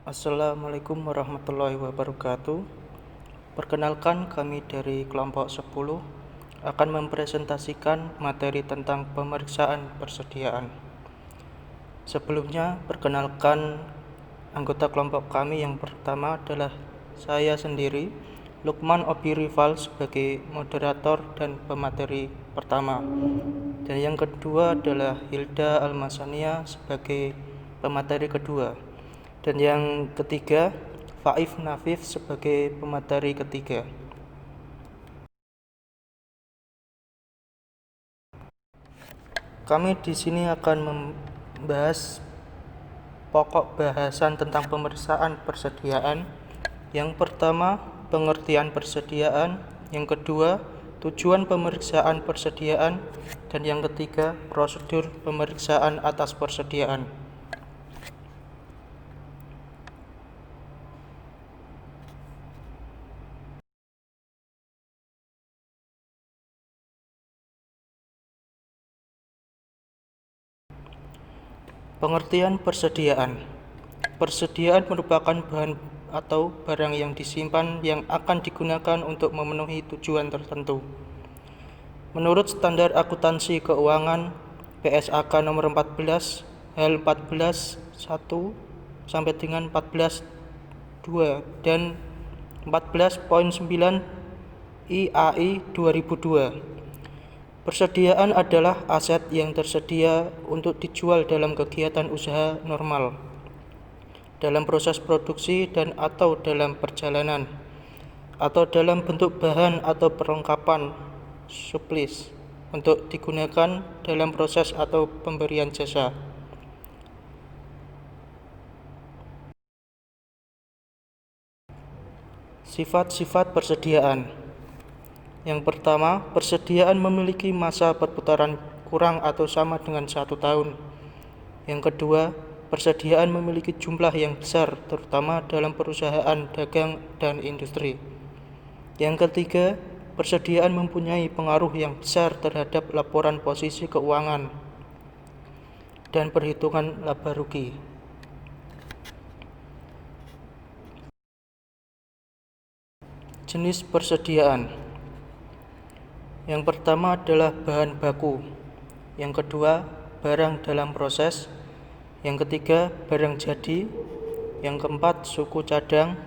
Assalamualaikum warahmatullahi wabarakatuh. Perkenalkan, kami dari kelompok 10 akan mempresentasikan materi tentang pemeriksaan persediaan. Sebelumnya, perkenalkan anggota kelompok kami. Yang pertama adalah saya sendiri, Lukman Obi Rival, sebagai moderator dan pemateri pertama. Dan yang kedua adalah Hilda Almasania sebagai pemateri kedua. Dan yang ketiga, Faif Nafif sebagai pemateri ketiga. Kami di sini akan membahas pokok bahasan tentang pemeriksaan persediaan. Yang pertama, pengertian persediaan. Yang kedua, tujuan pemeriksaan persediaan. Dan yang ketiga, prosedur pemeriksaan atas persediaan. Pengertian persediaan. Persediaan merupakan bahan atau barang yang disimpan yang akan digunakan untuk memenuhi tujuan tertentu. Menurut standar akuntansi keuangan PSAK nomor 14 Hal 14 1 sampai dengan 14 2 dan 14.9 IAI 2002. Persediaan adalah aset yang tersedia untuk dijual dalam kegiatan usaha normal, dalam proses produksi dan atau dalam perjalanan, atau dalam bentuk bahan atau perlengkapan supplies untuk digunakan dalam proses atau pemberian jasa. Sifat-sifat persediaan. Yang pertama, persediaan memiliki masa perputaran kurang atau sama dengan 1 tahun. Yang kedua, persediaan memiliki jumlah yang besar, terutama dalam perusahaan dagang dan industri. Yang ketiga, persediaan mempunyai pengaruh yang besar terhadap laporan posisi keuangan dan perhitungan laba rugi. Jenis persediaan. Yang pertama adalah bahan baku. Yang kedua, barang dalam proses. Yang ketiga, barang jadi. Yang keempat, suku cadang.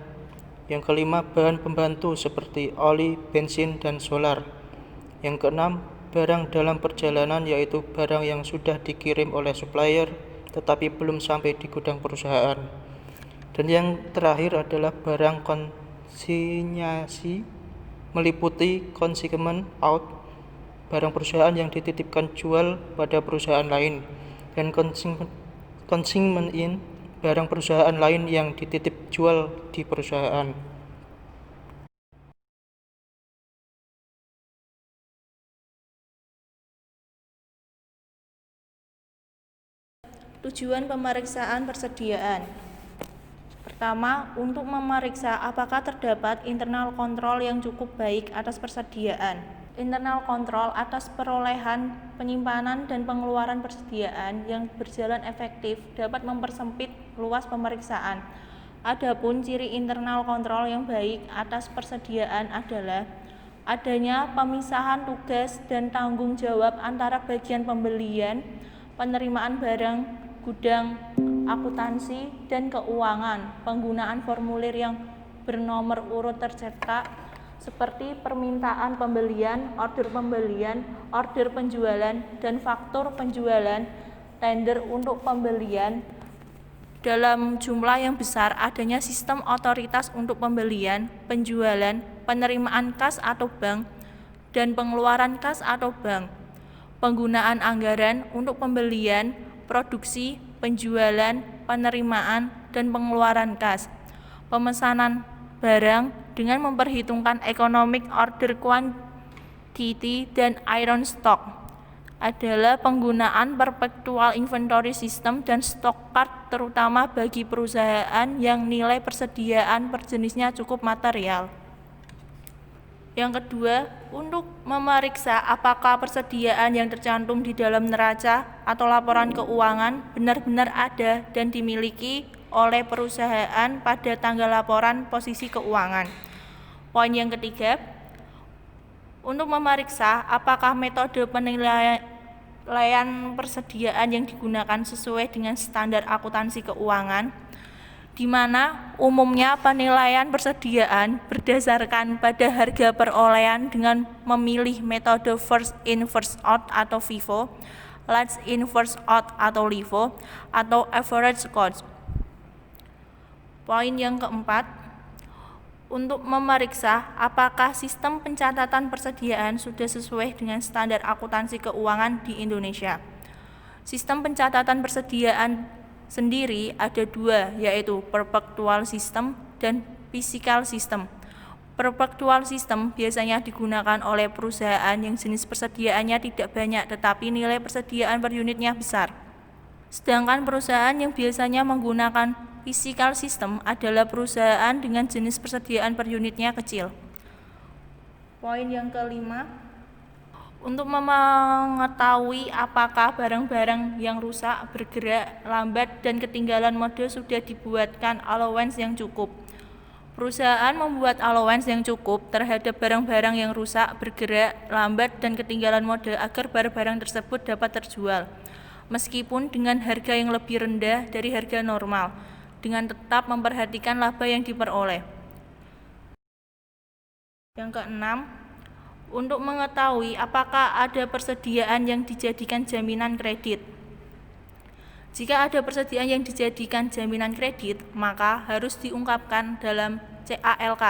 Yang kelima, bahan pembantu seperti oli, bensin, dan solar. Yang keenam, barang dalam perjalanan, yaitu barang yang sudah dikirim oleh supplier tetapi belum sampai di gudang perusahaan. Dan yang terakhir adalah barang konsinyasi, meliputi consignment out, barang perusahaan yang dititipkan jual pada perusahaan lain, dan consignment in, barang perusahaan lain yang dititip jual di perusahaan. Tujuan pemeriksaan persediaan. Pertama, untuk memeriksa apakah terdapat internal kontrol yang cukup baik atas persediaan. Internal kontrol atas perolehan, penyimpanan, dan pengeluaran persediaan yang berjalan efektif dapat mempersempit luas pemeriksaan. Adapun ciri internal kontrol yang baik atas persediaan adalah adanya pemisahan tugas dan tanggung jawab antara bagian pembelian, penerimaan barang, gudang, akuntansi, dan keuangan, penggunaan formulir yang bernomor urut tercetak seperti permintaan pembelian, order penjualan, dan faktur penjualan, tender untuk pembelian dalam jumlah yang besar, adanya sistem otoritas untuk pembelian, penjualan, penerimaan kas atau bank, dan pengeluaran kas atau bank, penggunaan anggaran untuk pembelian, produksi, penjualan, penerimaan, dan pengeluaran kas, pemesanan barang dengan memperhitungkan economic order quantity dan iron stock, adalah penggunaan perpetual inventory system dan stock card terutama bagi perusahaan yang nilai persediaan per jenisnya cukup material. Yang kedua, untuk memeriksa apakah persediaan yang tercantum di dalam neraca atau laporan keuangan benar-benar ada dan dimiliki oleh perusahaan pada tanggal laporan posisi keuangan. Poin yang ketiga, untuk memeriksa apakah metode penilaian persediaan yang digunakan sesuai dengan standar akuntansi keuangan, di mana umumnya penilaian persediaan berdasarkan pada harga perolehan dengan memilih metode first in first out atau FIFO, last in first out atau LIFO, atau average cost. Poin yang keempat, untuk memeriksa apakah sistem pencatatan persediaan sudah sesuai dengan standar akuntansi keuangan di Indonesia. Sistem pencatatan persediaan sendiri ada dua, yaitu perpetual system dan physical system. Perpetual system biasanya digunakan oleh perusahaan yang jenis persediaannya tidak banyak tetapi nilai persediaan per unitnya besar. Sedangkan perusahaan yang biasanya menggunakan physical system adalah perusahaan dengan jenis persediaan per unitnya kecil. Poin yang kelima, untuk mengetahui apakah barang-barang yang rusak, bergerak lambat, dan ketinggalan mode sudah dibuatkan allowance yang cukup. Perusahaan membuat allowance yang cukup terhadap barang-barang yang rusak, bergerak lambat, dan ketinggalan mode agar barang-barang tersebut dapat terjual, meskipun dengan harga yang lebih rendah dari harga normal, dengan tetap memperhatikan laba yang diperoleh. Yang keenam, untuk mengetahui apakah ada persediaan yang dijadikan jaminan kredit. Jika ada persediaan yang dijadikan jaminan kredit, maka harus diungkapkan dalam CALK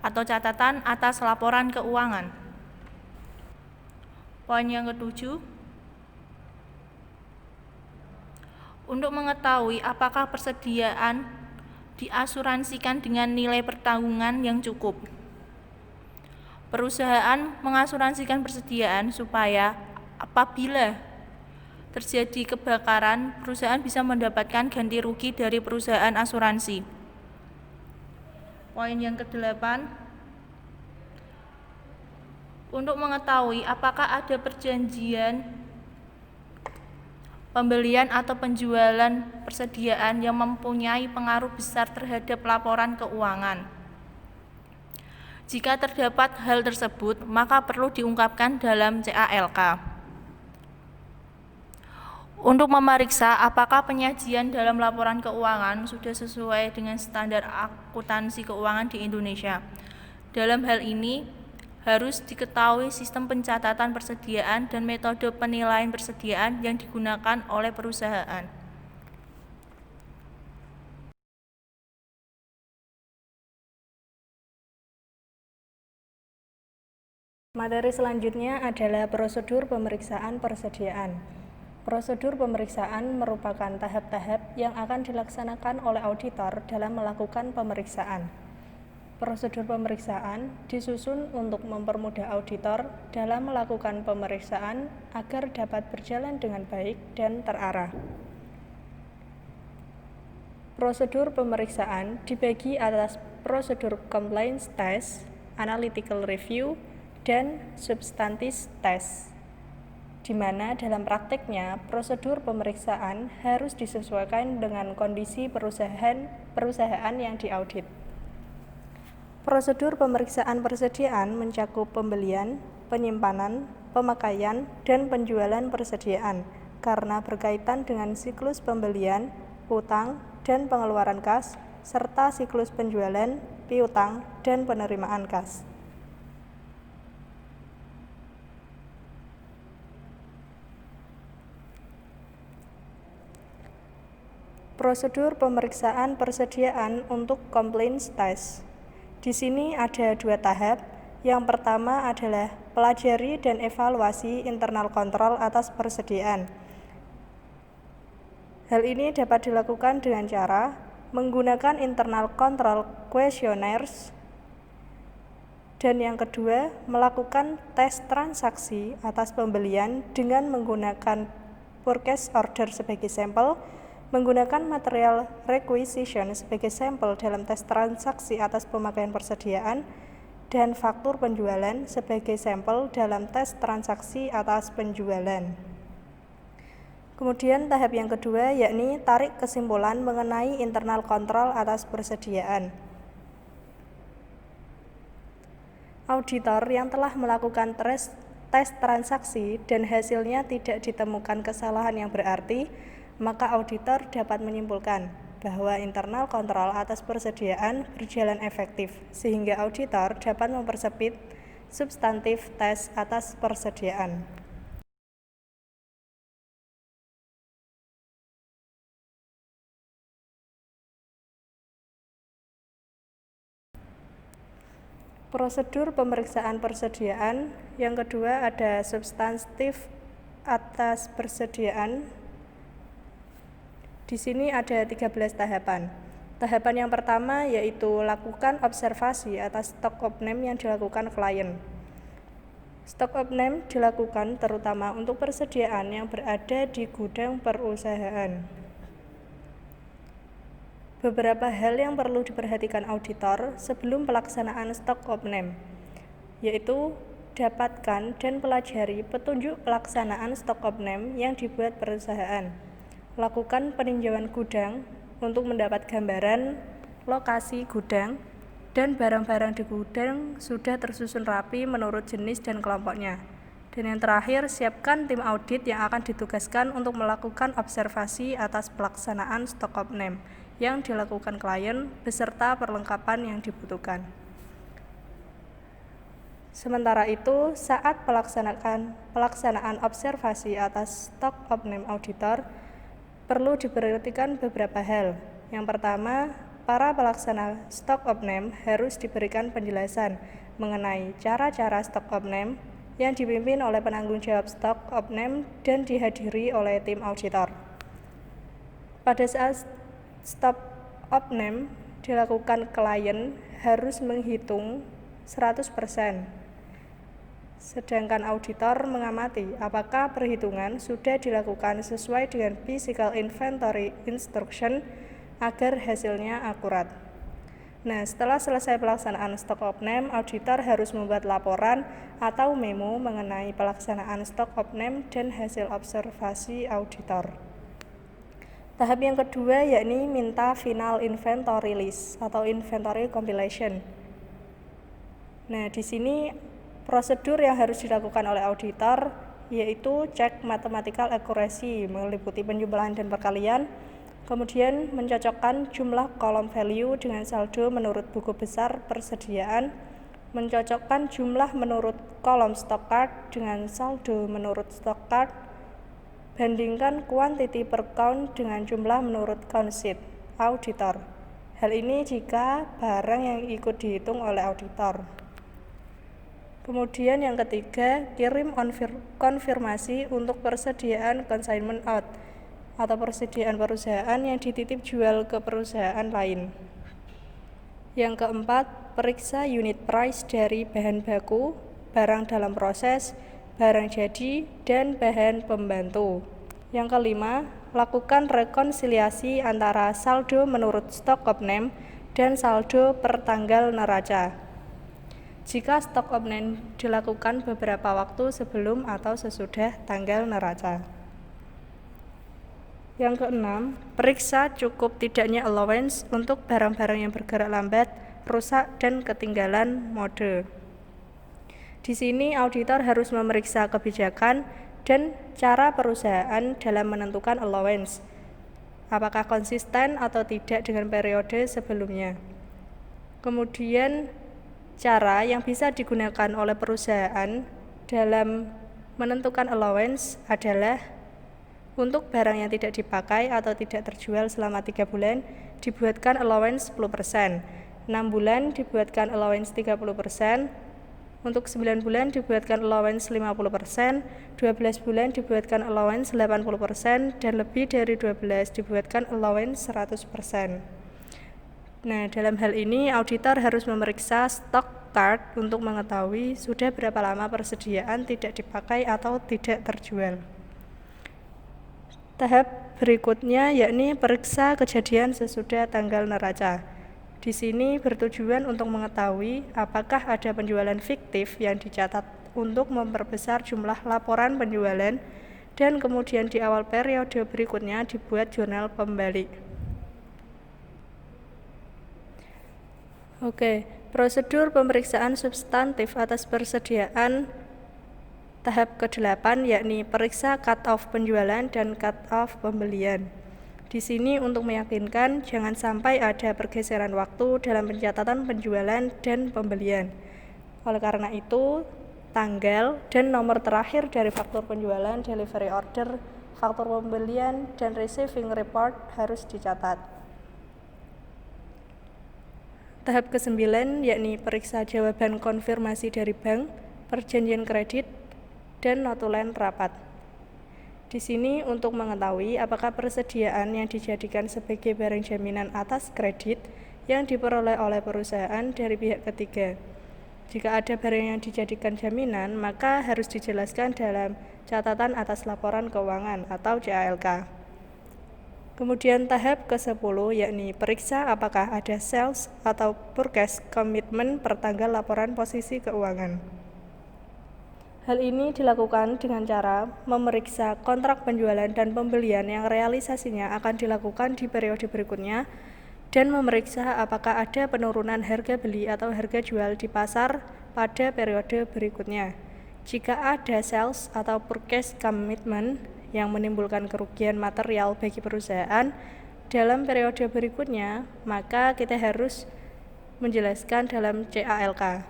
atau catatan atas laporan keuangan. Poin yang ketujuh, untuk mengetahui apakah persediaan diasuransikan dengan nilai pertanggungan yang cukup. Perusahaan mengasuransikan persediaan supaya apabila terjadi kebakaran, perusahaan bisa mendapatkan ganti rugi dari perusahaan asuransi. Poin yang kedelapan, untuk mengetahui apakah ada perjanjian pembelian atau penjualan persediaan yang mempunyai pengaruh besar terhadap laporan keuangan. Jika terdapat hal tersebut, maka perlu diungkapkan dalam CALK. Untuk memeriksa apakah penyajian dalam laporan keuangan sudah sesuai dengan standar akuntansi keuangan di Indonesia. Dalam hal ini, harus diketahui sistem pencatatan persediaan dan metode penilaian persediaan yang digunakan oleh perusahaan. Materi selanjutnya adalah prosedur pemeriksaan persediaan. Prosedur pemeriksaan merupakan tahap-tahap yang akan dilaksanakan oleh auditor dalam melakukan pemeriksaan. Prosedur pemeriksaan disusun untuk mempermudah auditor dalam melakukan pemeriksaan agar dapat berjalan dengan baik dan terarah. Prosedur pemeriksaan dibagi atas prosedur compliance test, analytical review, dan substantive test, di mana dalam prakteknya prosedur pemeriksaan harus disesuaikan dengan kondisi perusahaan yang diaudit. Prosedur pemeriksaan persediaan mencakup pembelian, penyimpanan, pemakaian, dan penjualan persediaan karena berkaitan dengan siklus pembelian, utang, dan pengeluaran kas, serta siklus penjualan, piutang, dan penerimaan kas. Prosedur pemeriksaan persediaan untuk compliance test. Di sini ada dua tahap. Yang pertama adalah pelajari dan evaluasi internal kontrol atas persediaan. Hal ini dapat dilakukan dengan cara menggunakan internal control questionnaires. Dan yang kedua, melakukan tes transaksi atas pembelian dengan menggunakan purchase order sebagai sampel, menggunakan material requisition sebagai sampel dalam tes transaksi atas pemakaian persediaan, dan faktur penjualan sebagai sampel dalam tes transaksi atas penjualan. Kemudian tahap yang kedua yakni tarik kesimpulan mengenai internal kontrol atas persediaan. Auditor yang telah melakukan tes transaksi dan hasilnya tidak ditemukan kesalahan yang berarti, maka auditor dapat menyimpulkan bahwa internal kontrol atas persediaan berjalan efektif, sehingga auditor dapat mempersempit substantif tes atas persediaan. Prosedur pemeriksaan persediaan. Yang kedua ada substantif atas persediaan. Di sini ada 13 tahapan. Tahapan yang pertama yaitu lakukan observasi atas stock of name yang dilakukan klien. Stock of name dilakukan terutama untuk persediaan yang berada di gudang perusahaan. Beberapa hal yang perlu diperhatikan auditor sebelum pelaksanaan stock of name, yaitu dapatkan dan pelajari petunjuk pelaksanaan stock of name yang dibuat perusahaan. Lakukan peninjauan gudang untuk mendapat gambaran lokasi gudang dan barang-barang di gudang sudah tersusun rapi menurut jenis dan kelompoknya. Dan yang terakhir, siapkan tim audit yang akan ditugaskan untuk melakukan observasi atas pelaksanaan stock of name yang dilakukan klien beserta perlengkapan yang dibutuhkan. Sementara itu, saat pelaksanaan observasi atas stock of name auditor, perlu diperhatikan beberapa hal. Yang pertama, para pelaksana stock of name harus diberikan penjelasan mengenai cara-cara stock of name yang dipimpin oleh penanggung jawab stock of name dan dihadiri oleh tim auditor. Pada saat stock of name dilakukan, klien harus menghitung 100%. Sedangkan auditor mengamati apakah perhitungan sudah dilakukan sesuai dengan physical inventory instruction agar hasilnya akurat. Nah, setelah selesai pelaksanaan stock of name, auditor harus membuat laporan atau memo mengenai pelaksanaan stock of name dan hasil observasi auditor. Tahap yang kedua yakni minta final inventory list atau inventory compilation. Nah, di sini prosedur yang harus dilakukan oleh auditor yaitu cek mathematical accuracy meliputi penjumlahan dan perkalian, kemudian mencocokkan jumlah kolom value dengan saldo menurut buku besar persediaan, mencocokkan jumlah menurut kolom stock card dengan saldo menurut stock card, bandingkan quantity per count dengan jumlah menurut count sheet auditor. Hal ini jika barang yang ikut dihitung oleh auditor. Kemudian yang ketiga, kirim konfirmasi untuk persediaan consignment out atau persediaan perusahaan yang dititip jual ke perusahaan lain. Yang keempat, periksa unit price dari bahan baku, barang dalam proses, barang jadi, dan bahan pembantu. Yang kelima, lakukan rekonsiliasi antara saldo menurut stock of name dan saldo per tanggal neraca. Jika stock of name dilakukan beberapa waktu sebelum atau sesudah tanggal neraca. Yang keenam, periksa cukup tidaknya allowance untuk barang-barang yang bergerak lambat, rusak, dan ketinggalan mode. Di sini auditor harus memeriksa kebijakan dan cara perusahaan dalam menentukan allowance. Apakah konsisten atau tidak dengan periode sebelumnya. Kemudian, cara yang bisa digunakan oleh perusahaan dalam menentukan allowance adalah untuk barang yang tidak dipakai atau tidak terjual selama 3 bulan, dibuatkan allowance 10%. 6 bulan dibuatkan allowance 30%, untuk 9 bulan dibuatkan allowance 50%, 12 bulan dibuatkan allowance 80%, dan lebih dari 12 dibuatkan allowance 100%. Nah, dalam hal ini auditor harus memeriksa stock card untuk mengetahui sudah berapa lama persediaan tidak dipakai atau tidak terjual. Tahap berikutnya yakni periksa kejadian sesudah tanggal neraca. Di sini bertujuan untuk mengetahui apakah ada penjualan fiktif yang dicatat untuk memperbesar jumlah laporan penjualan dan kemudian di awal periode berikutnya dibuat jurnal pembalik. Oke, prosedur pemeriksaan substantif atas persediaan tahap ke-8 yakni periksa cut-off penjualan dan cut-off pembelian. Di sini untuk meyakinkan jangan sampai ada pergeseran waktu dalam pencatatan penjualan dan pembelian. Oleh karena itu, tanggal dan nomor terakhir dari faktur penjualan, delivery order, faktur pembelian, dan receiving report harus dicatat. Tahap ke-9 yakni periksa jawaban konfirmasi dari bank, perjanjian kredit, dan notulen rapat. Di sini untuk mengetahui apakah persediaan yang dijadikan sebagai barang jaminan atas kredit yang diperoleh oleh perusahaan dari pihak ketiga. Jika ada barang yang dijadikan jaminan, maka harus dijelaskan dalam catatan atas laporan keuangan atau CALK. Kemudian tahap ke-10 yakni periksa apakah ada sales atau purchase commitment pertanggal laporan posisi keuangan. Hal ini dilakukan dengan cara memeriksa kontrak penjualan dan pembelian yang realisasinya akan dilakukan di periode berikutnya dan memeriksa apakah ada penurunan harga beli atau harga jual di pasar pada periode berikutnya. Jika ada sales atau purchase commitment yang menimbulkan kerugian material bagi perusahaan dalam periode berikutnya, maka kita harus menjelaskan dalam CALK.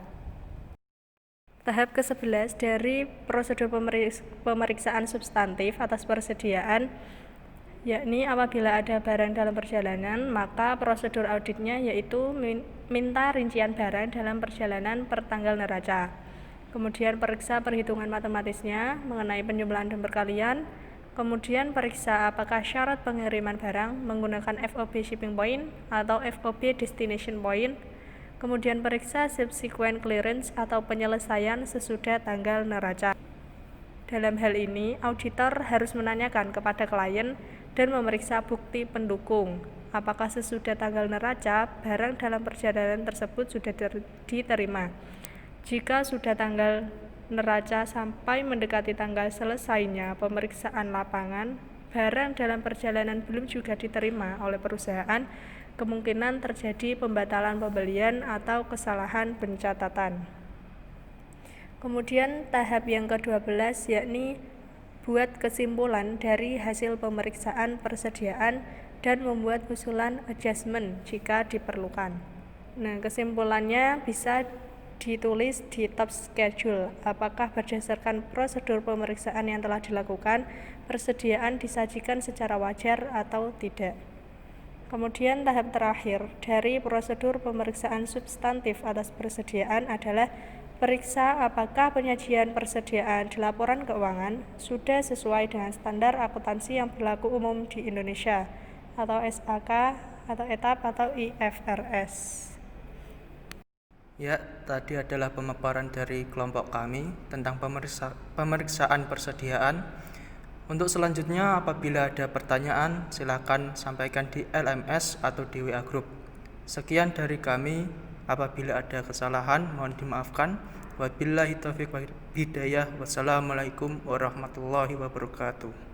Tahap ke-11 dari prosedur pemeriksaan substantif atas persediaan, yakni apabila ada barang dalam perjalanan, maka prosedur auditnya yaitu minta rincian barang dalam perjalanan per tanggal neraca. Kemudian periksa perhitungan matematisnya mengenai penjumlahan dan perkalian. Kemudian periksa apakah syarat pengiriman barang menggunakan FOB shipping point atau FOB destination point. Kemudian periksa subsequent clearance atau penyelesaian sesudah tanggal neraca. Dalam hal ini, auditor harus menanyakan kepada klien dan memeriksa bukti pendukung. Apakah sesudah tanggal neraca, barang dalam perjalanan tersebut sudah diterima. Jika sudah tanggal neraca sampai mendekati tanggal selesainya pemeriksaan lapangan, barang dalam perjalanan belum juga diterima oleh perusahaan, kemungkinan terjadi pembatalan pembelian atau kesalahan pencatatan. Kemudian tahap yang ke-12 yakni buat kesimpulan dari hasil pemeriksaan persediaan dan membuat usulan adjustment jika diperlukan. Nah, kesimpulannya bisa ditulis di top schedule apakah berdasarkan prosedur pemeriksaan yang telah dilakukan, persediaan disajikan secara wajar atau tidak. Kemudian tahap terakhir dari prosedur pemeriksaan substantif atas persediaan adalah periksa apakah penyajian persediaan di laporan keuangan sudah sesuai dengan standar akuntansi yang berlaku umum di Indonesia atau SAK atau ETAP atau IFRS. Ya, tadi adalah pemaparan dari kelompok kami tentang pemeriksaan persediaan. Untuk selanjutnya, apabila ada pertanyaan, silakan sampaikan di LMS atau di WA Group. Sekian dari kami. Apabila ada kesalahan, mohon dimaafkan. Wabillahi taufiq wal hidayah. Wassalamualaikum warahmatullahi wabarakatuh.